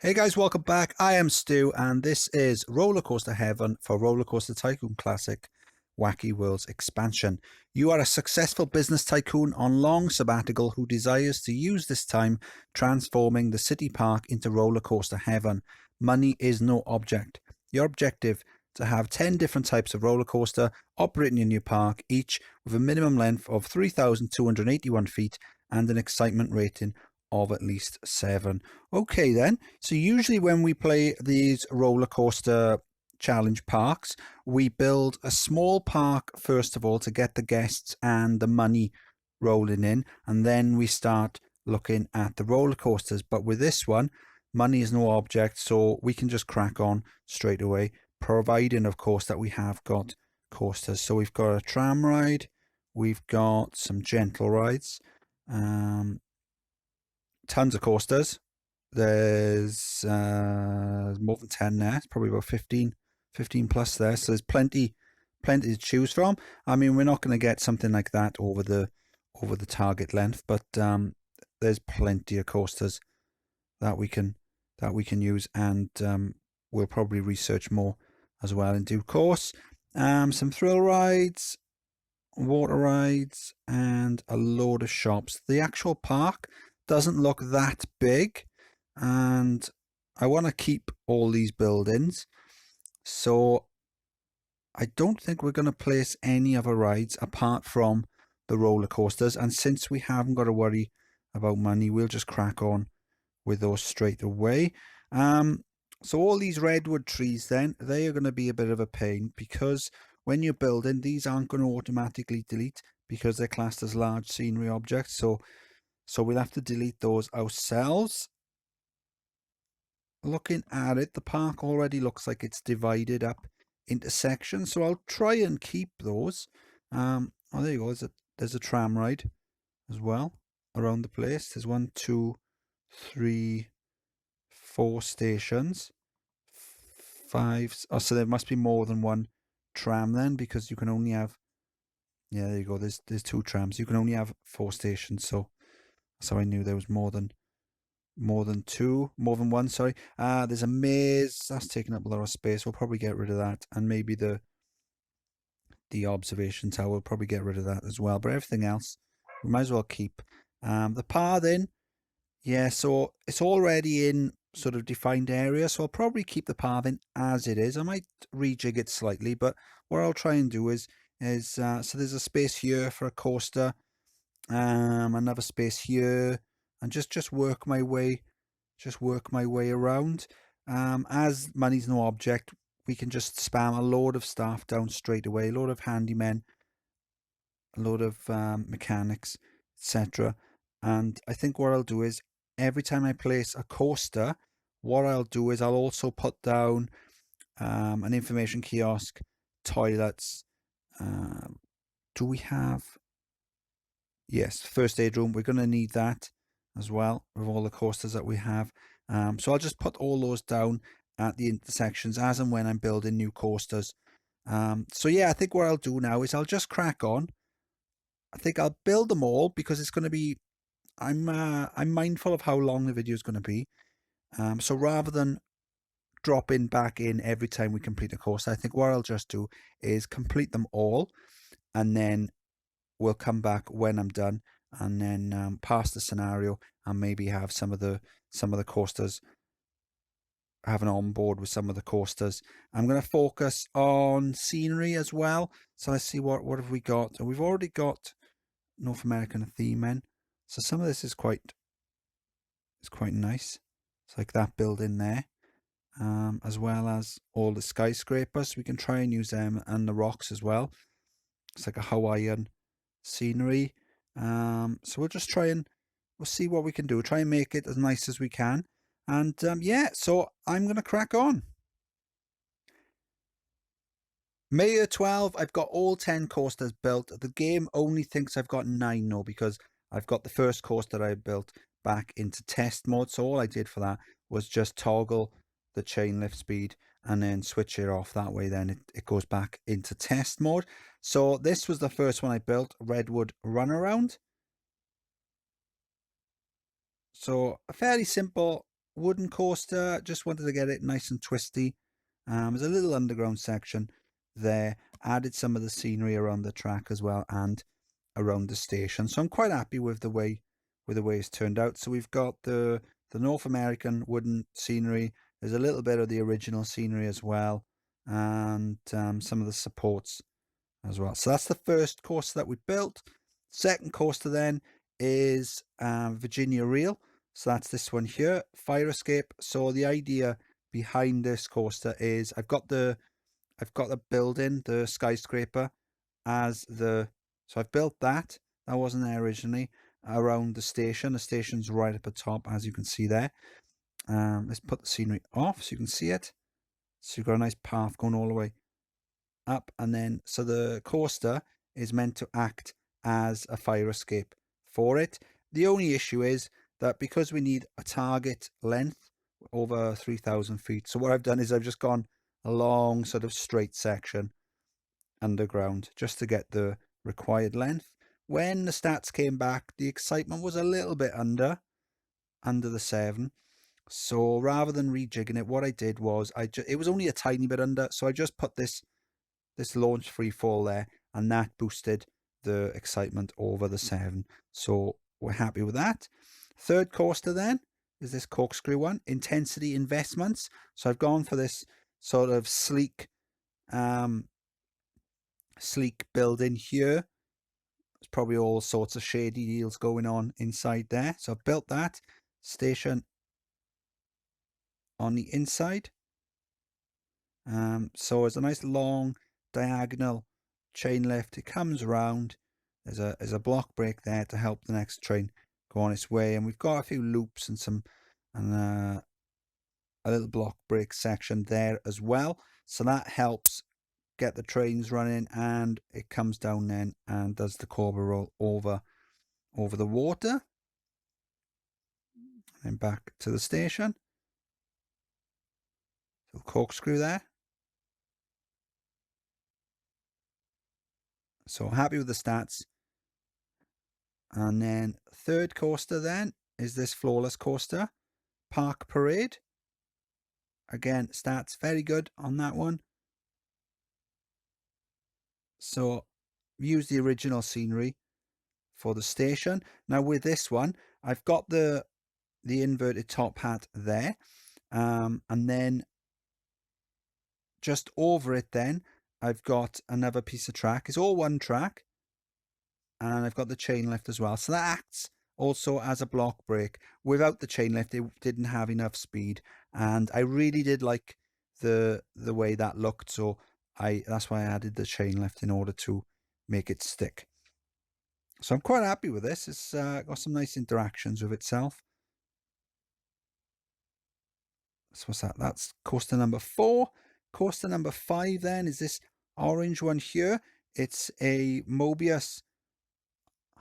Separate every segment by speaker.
Speaker 1: Hey guys, welcome back. I am Stu and this is Rollercoaster Heaven for Roller Coaster Tycoon Classic Wacky Worlds expansion. You are a successful business tycoon on long sabbatical who desires to use this time transforming the city park into Rollercoaster Heaven. Money is no object. Your objective to have 10 different types of roller coaster operating in your park, each with a minimum length of 3,281 feet and an excitement rating of at least 7. Okay then, so usually when we play these roller coaster challenge parks, we build a small park first of all to get the guests and the money rolling in, and then we start looking at the roller coasters. But with this one, money is no object, so we can just crack on straight away, providing of course that we have got coasters. So we've got a tram ride, we've got some gentle rides, tons of coasters. There's more than 10 there. It's probably about 15 plus there. So there's plenty to choose from. I mean, we're not going to get something like that over the target length, but there's plenty of coasters that we can use, and we'll probably research more as well in due course. Some thrill rides, water rides, and a load of shops. The actual park doesn't look that big, and I want to keep all these buildings, so I don't think we're going to place any other rides apart from the roller coasters. And since we haven't got to worry about money, we'll just crack on with those straight away. So all these redwood trees then, they are going to be a bit of a pain, because when you're building, these aren't going to automatically delete because they're classed as large scenery objects. So we'll have to delete those ourselves. Looking at it, the park already looks like it's divided up into sections, so I'll try and keep those. Oh, there you go. There's a tram ride as well around the place. There's 1, 2, 3, 4 stations. 5. Oh, so there must be more than one tram then, because you can only have. Yeah, there you go. There's 2 trams. You can only have 4 stations. So I knew there was more than one. Sorry. There's a maze that's taking up a lot of space. We'll probably get rid of that, and maybe the observation tower. We'll probably get rid of that as well. But everything else, we might as well keep. The pathing, yeah. So it's already in sort of defined area. So I'll probably keep the pathing as it is. I might rejig it slightly, but what I'll try and do is so there's a space here for a coaster. Another space here, and just work my way around. As money's no object, we can just spam a load of staff down straight away, a load of handymen, a load of mechanics, etc. And I think what I'll do is, every time I place a coaster, what I'll do is I'll also put down an information kiosk, toilets. Do we have? Yes, first aid room. We're going to need that as well with all the coasters that we have. So I'll just put all those down at the intersections as and when I'm building new coasters. So yeah, I think what I'll do now is I'll just crack on. I think I'll build them all, because it's going to be. I'm mindful of how long the video is going to be. So rather than dropping back in every time we complete a coaster, I think what I'll just do is complete them all, and then we'll come back when I'm done, and then pass the scenario, and maybe have some of the coasters, have an on board with some of the coasters. I'm going to focus on scenery as well. So let's see what have we got. We've already got North American theme in, so some of this is quite nice. It's like that building there, as well as all the skyscrapers. We can try and use them, and the rocks as well. It's like a Hawaiian scenery. So we'll just we'll see what we can do. Try and make it as nice as we can. And yeah, so I'm going to crack on. Mayor 12, I've got all 10 coasters built. The game only thinks I've got 9 though, because I've got the first coaster I built back into test mode. So all I did for that was just toggle the chain lift speed and then switch it off. That way then it goes back into test mode. So this was the first one I built, Redwood Runaround. So a fairly simple wooden coaster. Just wanted to get it nice and twisty. There's a little underground section there. Added some of the scenery around the track as well and around the station. So I'm quite happy with the way it's turned out. So we've got the North American wooden scenery. There's a little bit of the original scenery as well, and some of the supports as well. So that's the first coaster that we built. Second coaster then is Virginia Reel. So that's this one here, fire escape. So the idea behind this coaster is I've got the building, the skyscraper, as the, so I've built that. That wasn't there originally. Around the station. The station's right up at the top, as you can see there. Let's put the scenery off so you can see it. So you've got a nice path going all the way up, and then so the coaster is meant to act as a fire escape for it. The only issue is that because we need a target length over 3,000 feet, so what I've done is I've just gone a long sort of straight section underground just to get the required length. When the stats came back, the excitement was a little bit under the 7. So rather than rejigging it, what I did was it was only a tiny bit under, so I just put this launch free fall there, and that boosted the excitement over the 7. So we're happy with that. Third coaster then is this Corkscrew one, Intensity Investments. So I've gone for this sort of sleek building here. There's probably all sorts of shady deals going on inside there. So I've built that station on the inside. So it's a nice long diagonal chain lift. It comes around. There's a block brake there to help the next train go on its way, and we've got a few loops and a little block brake section there as well. So that helps get the trains running, and it comes down then and does the Cobra roll over the water and back to the station. So corkscrew there. So happy with the stats. And then third coaster then is this Flawless Coaster, Park Parade. Again, stats very good on that one. So use the original scenery for the station. Now with this one, I've got the inverted top hat there, and then just over it then I've got another piece of track. It's all one track, and I've got the chain lift as well. So that acts also as a block brake. Without the chain lift, it didn't have enough speed, and I really did like the way that looked. So that's why I added the chain lift in order to make it stick. So I'm quite happy with this. It's got some nice interactions with itself. So what's that? That's coaster number 4. Coaster number 5 then is this orange one here. It's a Mobius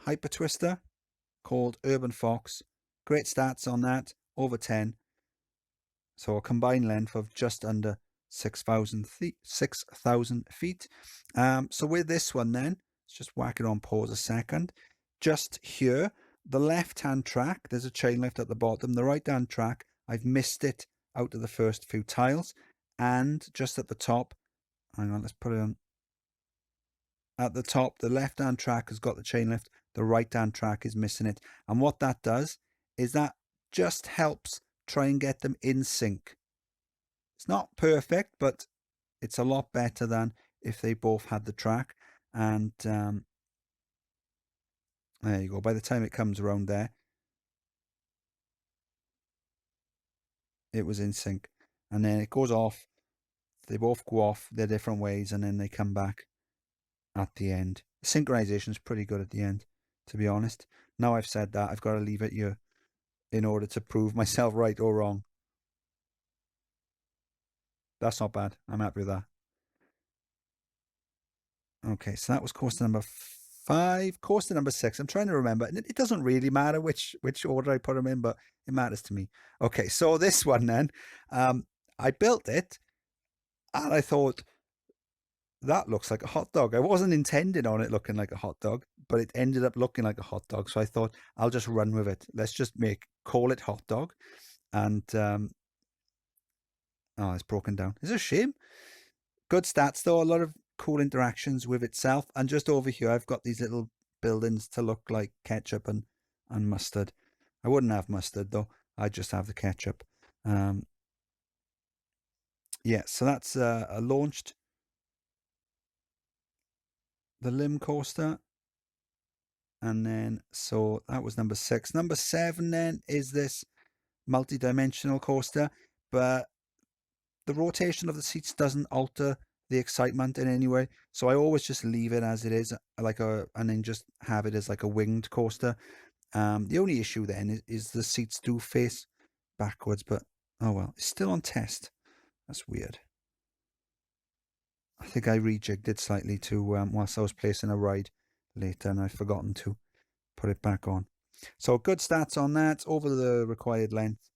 Speaker 1: hyper twister called Urban Fox. Great stats on that, over 10. So a combined length of just under 6,000 feet. So with this one then, let's just whack it on pause a second. Just here, the left-hand track, there's a chain lift at the bottom. The right-hand track, I've missed it out of the first few tiles. And just at the top, hang on, let's put it on. At the top, the left-hand track has got the chain lift. The right-hand track is missing it. And what that does is that just helps try and get them in sync. It's not perfect, but it's a lot better than if they both had the track. And there you go. By the time it comes around there, it was in sync. And then it goes off. They both go off their different ways, and then they come back at the end. The synchronization is pretty good at the end, to be honest. Now I've said that, I've got to leave it here in order to prove myself right or wrong. That's not bad. I'm happy with that. Okay, so that was coaster number 5. Coaster number 6. I'm trying to remember. And it doesn't really matter which order I put them in, but it matters to me. Okay, so this one then, I built it, and I thought, that looks like a hot dog. I wasn't intending on it looking like a hot dog, but it ended up looking like a hot dog. So I thought, I'll just run with it. Let's just call it hot dog. And oh, it's broken down. It's a shame. Good stats though, a lot of cool interactions with itself. And just over here, I've got these little buildings to look like ketchup and mustard. I wouldn't have mustard though. I'd just have the ketchup. Yeah, so that's launched the limb coaster. And then, so that was number 6. Number 7 then is this MultiDimensional Coaster, but the rotation of the seats doesn't alter the excitement in any way. So I always just leave it as it is, and then just have it as like a winged coaster. The only issue then is the seats do face backwards, but oh well, it's still on test. That's weird. I think I rejigged it slightly to whilst I was placing a ride later, and I've forgotten to put it back on. So good stats on that, over the required length.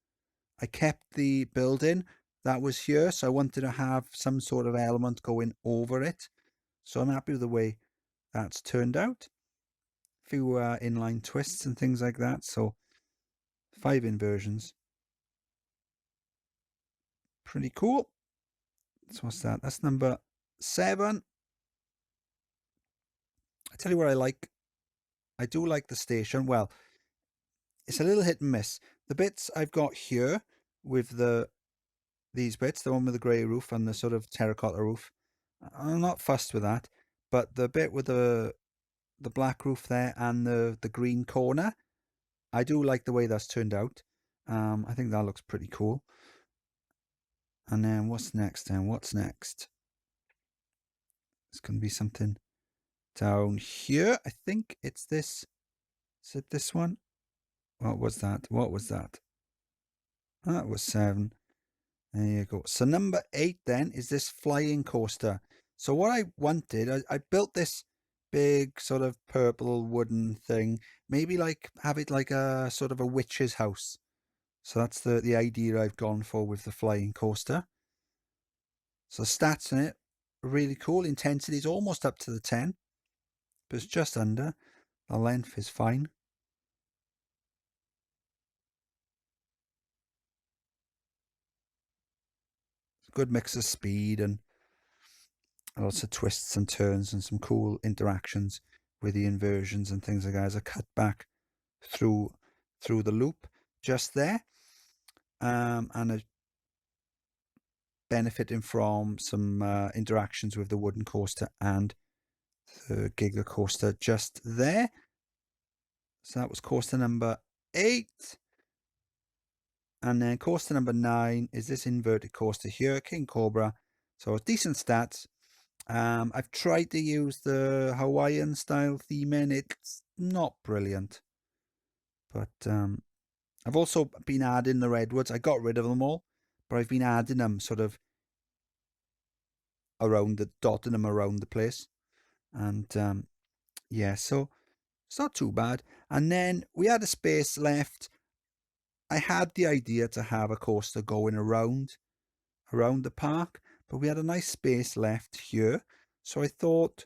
Speaker 1: I kept the building that was here, so I wanted to have some sort of element going over it. So I'm happy with the way that's turned out. A few inline twists and things like that. So 5 inversions. Pretty cool. So what's that? That's number 7. I tell you what I like. I do like the station. Well, it's a little hit and miss. The bits I've got here with these bits, the one with the grey roof and the sort of terracotta roof, I'm not fussed with that. But the bit with the black roof there and the green corner, I do like the way that's turned out. I think that looks pretty cool. And then what's next then? What's next? It's going to be something down here. I think it's this. Is it this one? What was that? What was that? That was 7. There you go. So number 8 then is this flying coaster. So what I wanted, I built this big sort of purple wooden thing. Maybe like have it like a sort of a witch's house. So that's the idea I've gone for with the flying coaster. So stats in it, really cool. Intensity is almost up to the 10, but it's just under. The length is fine. Good mix of speed and lots of twists and turns and some cool interactions with the inversions and things like that as a cut back through the loop just there, and benefiting from some interactions with the wooden coaster and the Giga coaster just there. So that was coaster number 8. And then coaster number 9 is this inverted coaster here, King Cobra. So decent stats. I've tried to use the Hawaiian style theme in. It's not brilliant. But I've also been adding the redwoods. I got rid of them all, but I've been adding them sort of dotting them around the place. And yeah, so it's not too bad. And then we had a space left. I had the idea to have a coaster going around the park, but we had a nice space left here. So I thought,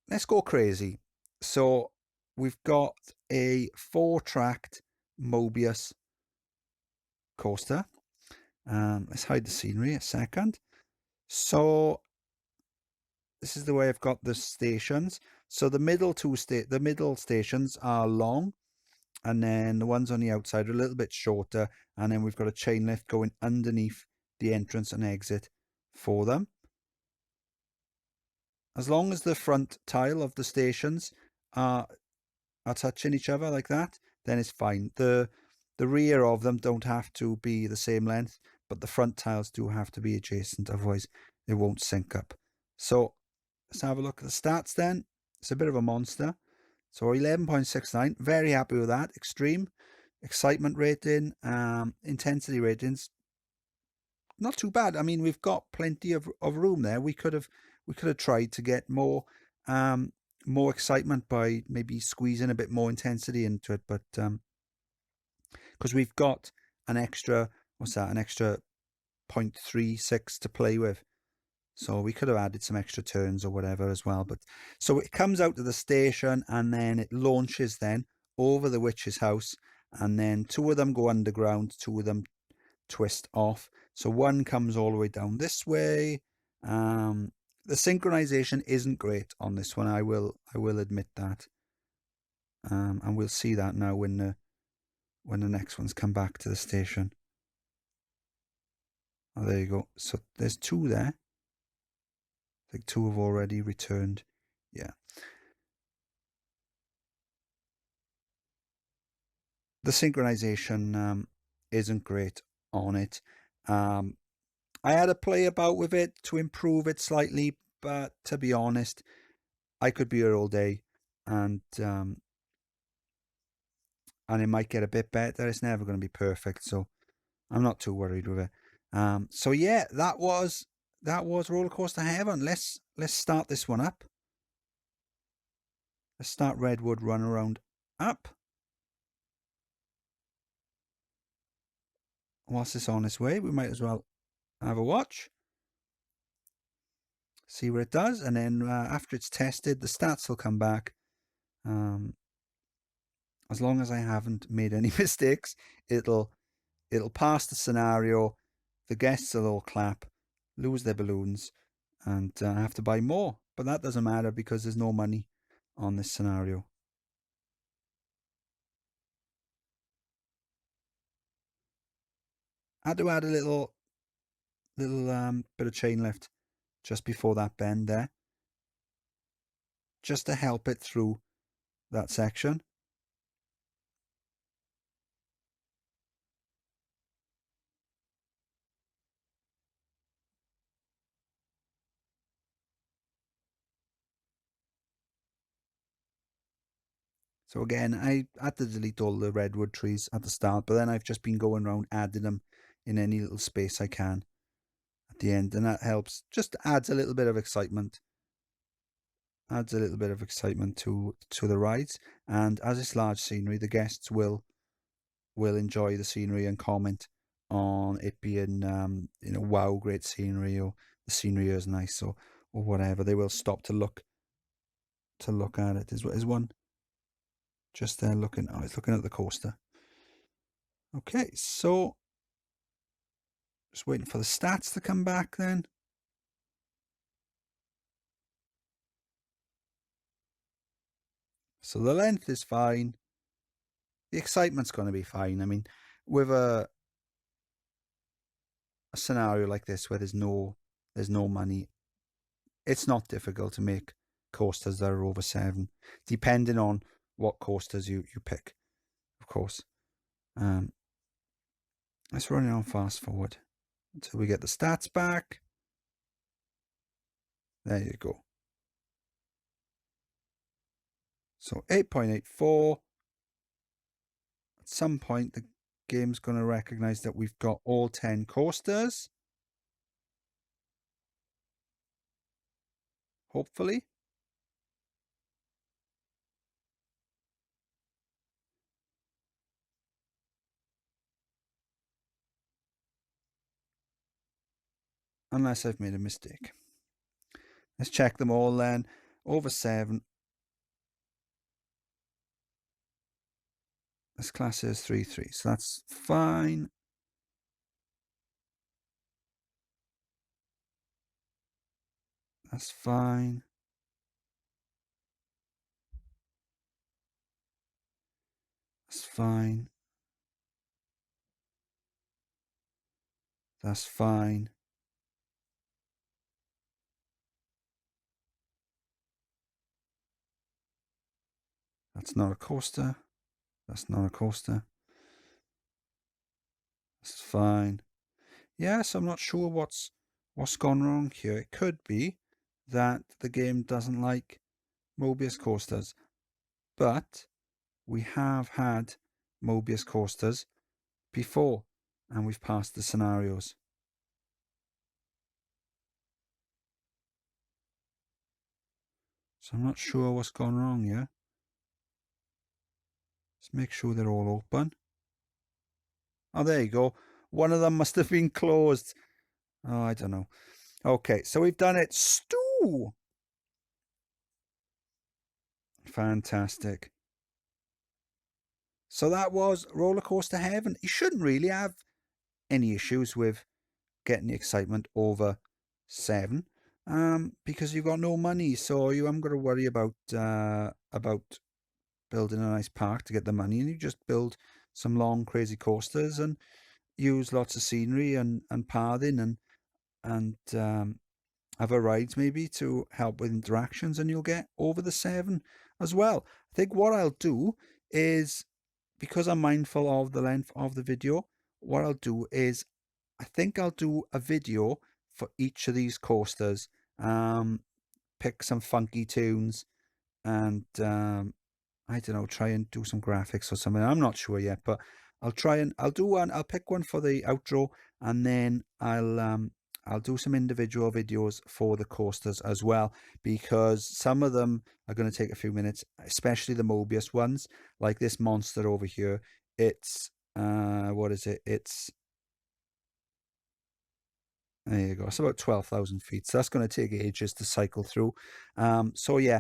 Speaker 1: let's go crazy. So we've got a 4-tracked Mobius coaster. Let's hide the scenery a second. So this is the way I've got the stations. So the middle stations are long, and then the ones on the outside are a little bit shorter, and then we've got a chain lift going underneath the entrance and exit for them. As long as the front tile of the stations are touching each other like that, then it's fine. The rear of them don't have to be the same length, but the front tiles do have to be adjacent, otherwise it won't sync up. So let's have a look at the stats then. It's a bit of a monster. So 11.69, very happy with that. Extreme excitement rating, intensity ratings, not too bad. I mean, we've got plenty of room there. We could have tried to get more excitement by maybe squeezing a bit more intensity into it, but because we've got an extra, an extra 0.36 to play with. So we could have added some extra turns or whatever as well. But so it comes out to the station and then it launches then over the witch's house. and then 2 of them go underground, 2 of them twist off. So one comes all the way down this way. The synchronization isn't great on this one. I will admit that. And we'll see that now when the next ones come back to the station. Oh, there you go. So there's 2 there. I think 2 have already returned. Yeah. The synchronization isn't great on it. I had to play about with it to improve it slightly, but to be honest, I could be here all day, and it might get a bit better. It's never going to be perfect, so I'm not too worried with it. So yeah, that was Rollercoaster Heaven. Let's start this one up. Let's start Redwood Run Around up. Whilst it's on its way, we might as well have a watch. See what it does, and then after it's tested, the stats will come back. As long as I haven't made any mistakes, it'll pass the scenario. The guests will all clap, lose their balloons, and have to buy more. But that doesn't matter because there's no money on this scenario. I had to add a little bit of chain lift just before that bend there, just to help it through that section. So again, I had to delete all the redwood trees at the start, but then I've just been going around adding them in any little space I can at the end, and that helps. Just adds a little bit of excitement. Adds a little bit of excitement to the rides, and as it's large scenery, the guests will enjoy the scenery and comment on it being wow, great scenery, or the scenery is nice, or whatever. They will stop to look at it. Is one just there looking? Oh, it's looking at the coaster. Okay, so just waiting for the stats to come back then. So the length is fine. The excitement's going to be fine. I mean, with a scenario like this where there's no money, it's not difficult to make coasters that are over 7, depending on what coasters you pick, of course. Let's run it on fast forward until we get the stats back. There you go. So 8.84. At some point, the game's going to recognize that we've got all 10 coasters. Hopefully. Unless I've made a mistake. Let's check them all then. Over 7. This class is 3-3, so that's fine. That's fine. That's fine. That's fine. That's not a coaster. That's not a coaster. That's fine. Yes, I'm not sure what's gone wrong here. It could be that the game doesn't like Mobius coasters, but we have had Mobius coasters before, and we've passed the scenarios. So I'm not sure what's gone wrong here. Let's make sure they're all open. Oh, there you go. One of them must have been closed. Oh, I don't know. Okay, so we've done it. Stew! Fantastic. So that was Rollercoaster Heaven. You shouldn't really have any issues with getting the excitement over 7, because you've got no money, so you haven't got to worry about building a nice park to get the money, and you just build some long crazy coasters and use lots of scenery and pathing and other rides maybe to help with interactions, and you'll get over the 7 as well. I think what I'll do is, because I'm mindful of the length of the video, what I'll do is I think I'll do a video for each of these coasters, pick some funky tunes, and I don't know, try and do some graphics or something. I'm not sure yet, but I'll do one. I'll pick one for the outro, and then I'll do some individual videos for the coasters as well, because some of them are going to take a few minutes, especially the Mobius ones, like this monster over here. It's what is it? There you go. It's about 12,000 feet. So that's going to take ages to cycle through. So yeah,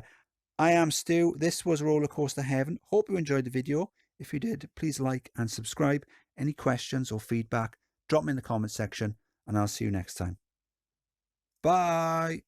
Speaker 1: I am Stu. This was Rollercoaster Heaven. Hope you enjoyed the video. If you did, please like and subscribe. Any questions or feedback, drop me in the comment section, and I'll see you next time. Bye.